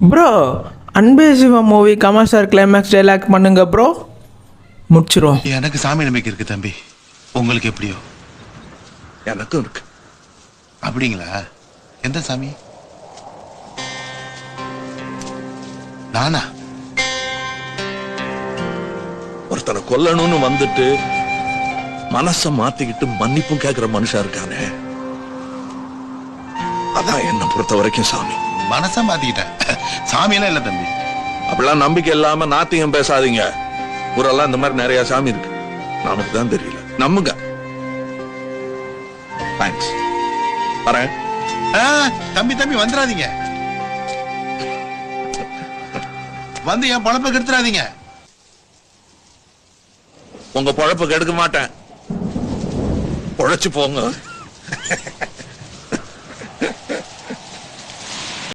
Bro Anbe Sivam movie Kamal sir climax dialogue பண்ணுங்க bro, முடிச்சிரும். எனக்கு சாமி நம்பிக்கை இருக்கு தம்பி, உங்களுக்கு எப்படியோ? எனக்கும் இருக்கு. அப்படிங்களா? எந்த சாமி? நானா? ஒருத்தனை கொல்லணும்னு வந்துட்டு மனச மாத்திக்கிட்டு மன்னிப்பும் கேட்கிற மனுஷா இருக்கானே, அதான் என்ன பொறுத்த வரைக்கும் சாமி. மனசா மாத்திக்கிட்டேன், சாமியெல்லாம் இல்ல தம்பி. அப்படிலாம் நம்பிக்கை இல்லாம நாத்தியம் பேசாதீங்க. ஊரெல்லாம் இந்த மாதிரி நிறைய சாமி இருக்கு, நமக்கு தான் தெரியல. நம்புங்க. தேங்க்ஸ். வரேன். தம்பி தம்பி வந்துடாதீங்க, வந்து என் பொழப்ப கெடுத்துறாதீங்க. உங்க பொழப்ப கெடுக்க மாட்டேன், பொழைச்சு போங்க.